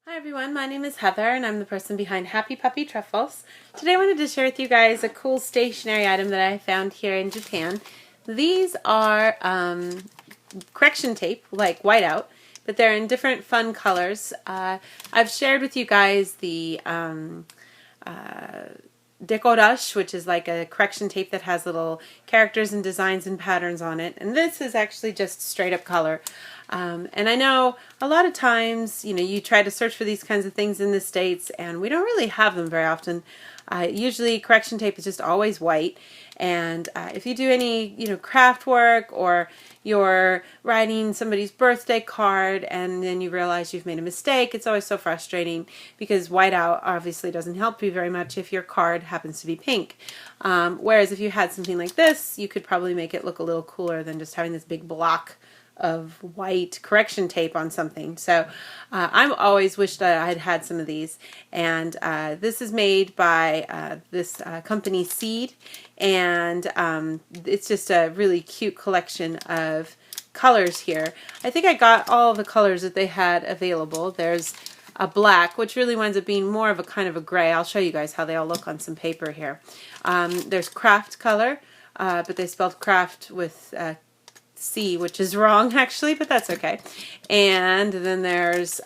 Hi everyone, my name is Heather and I'm the person behind happypuppytruffles. Today I wanted to share with you guys a cool stationery item that I found here in Japan. These are correction tape, like whiteout, but they're in different fun colors. I've shared with you guys the decorash, which is like a correction tape that has little characters and designs and patterns on it. And this is actually just straight up color. And I know a lot of times, you try to search for these kinds of things in the States and we don't really have them very often. Usually correction tape is just always white. And if you do any, craft work or you're writing somebody's birthday card and then you realize you've made a mistake, it's always so frustrating because whiteout obviously doesn't help you very much if your card happens to be pink. Whereas if you had something like this, you could probably make it look a little cooler than just having this big block of white correction tape on something. So I've always wished that I'd had some of these, and this is made by this company Seed, and it's just a really cute collection of colors here. I think I got all the colors that they had available. There's a black, which really winds up being more of a kind of a gray. I'll show you guys how they all look on some paper here. There's craft color, but they spelled craft with C, which is wrong actually, but that's okay. And then there's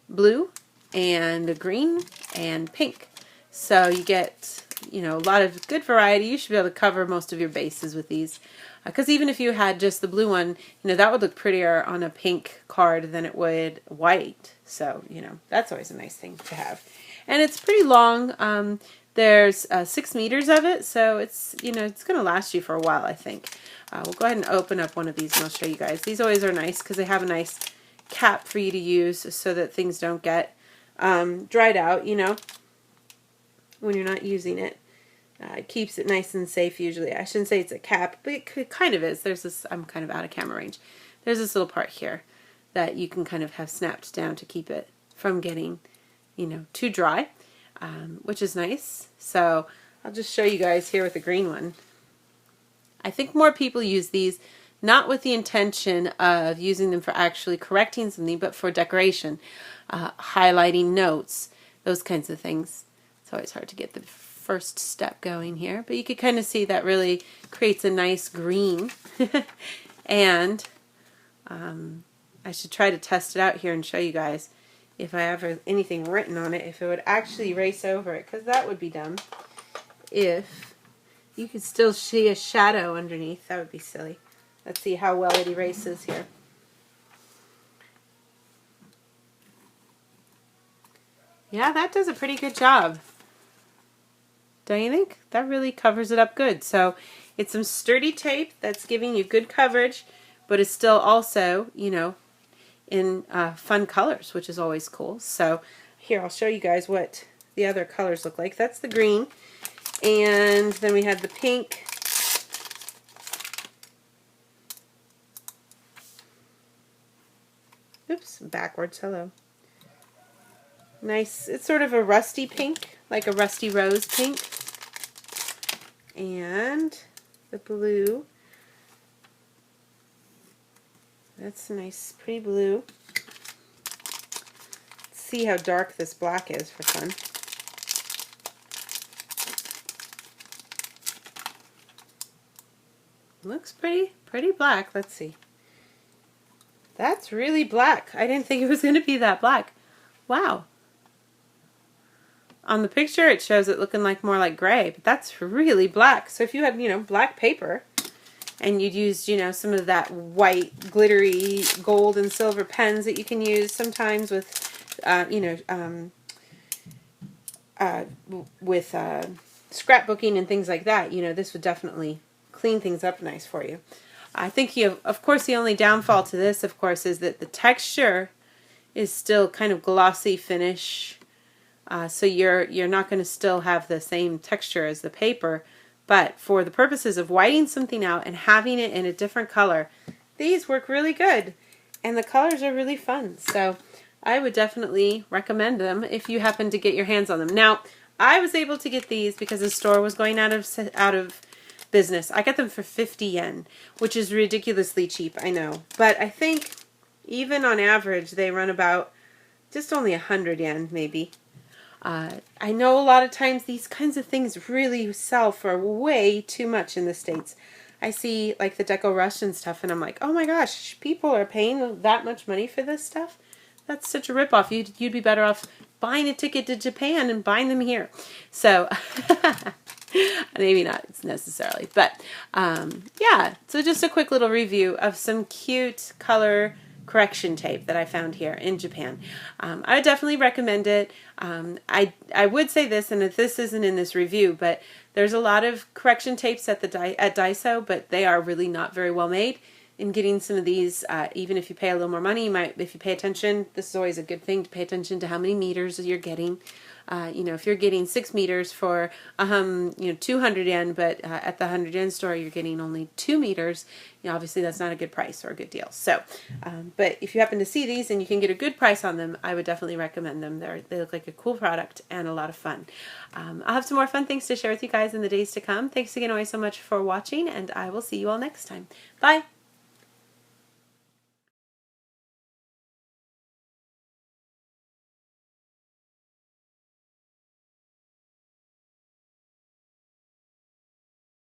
blue and green and pink. So you get, a lot of good variety. You should be able to cover most of your bases with these. Because even if you had just the blue one, that would look prettier on a pink card than it would white. So, that's always a nice thing to have. And it's pretty long. There's 6 meters of it, so it's, it's going to last you for a while, I think. We'll go ahead and open up one of these and I'll show you guys. These always are nice because they have a nice cap for you to use so that things don't get dried out, when you're not using it. It keeps it nice and safe usually. I shouldn't say it's a cap, but it kind of is. There's this, I'm kind of out of camera range. There's this little part here that you can kind of have snapped down to keep it from getting, too dry, which is nice. So I'll just show you guys here with the green one. I think more people use these not with the intention of using them for actually correcting something, but for decoration, highlighting notes, those kinds of things. It's always hard to get the first step going here, but you can kind of see that really creates a nice green. And I should try to test it out here and show you guys if I have anything written on it, if it would actually erase over it, because that would be dumb. If you could still see a shadow underneath, that would be silly. Let's see how well it erases here. Yeah, that does a pretty good job. Don't you think? That really covers it up good. So it's some sturdy tape that's giving you good coverage, but it's still also, in fun colors, which is always cool. So here, I'll show you guys what the other colors look like. That's the green. And then we have the pink. Oops, backwards, hello. Nice, it's sort of a rusty pink, like a rusty rose pink. And the blue. That's a nice, pretty blue. Let's see how dark this black is for fun. Looks pretty black. Let's see. That's really black. I didn't think it was going to be that black. Wow. On the picture it shows it looking like more like gray, but that's really black. So if you had, black paper and you'd used, some of that white glittery gold and silver pens that you can use sometimes with, scrapbooking and things like that, this would definitely clean things up nice for you. I think of course the only downfall to this, of course, is that the texture is still kind of glossy finish. So you're not going to still have the same texture as the paper, but for the purposes of whiting something out and having it in a different color, these work really good, and the colors are really fun. So I would definitely recommend them if you happen to get your hands on them. Now, I was able to get these because the store was going out of business. I got them for 50 yen, which is ridiculously cheap, I know. But I think even on average they run about just only 100 yen maybe. I know a lot of times these kinds of things really sell for way too much in the States. I see like the Deco Rush and stuff, and I'm like, oh my gosh, people are paying that much money for this stuff? That's such a ripoff. You'd be better off buying a ticket to Japan and buying them here. So maybe not necessarily, but yeah. So just a quick little review of some cute color correction tape that I found here in Japan. I would definitely recommend it. I would say this, and if this isn't in this review, but there's a lot of correction tapes at Daiso, but they are really not very well made. In getting some of these, even if you pay a little more money, if you pay attention, this is always a good thing to pay attention to how many meters you're getting. You know, if you're getting 6 meters for 200 yen, but at the 100 yen store you're getting only 2 meters, you know, obviously that's not a good price or a good deal. So, but if you happen to see these and you can get a good price on them, I would definitely recommend them. They look like a cool product and a lot of fun. I'll have some more fun things to share with you guys in the days to come. Thanks again always so much for watching, and I will see you all next time. Bye!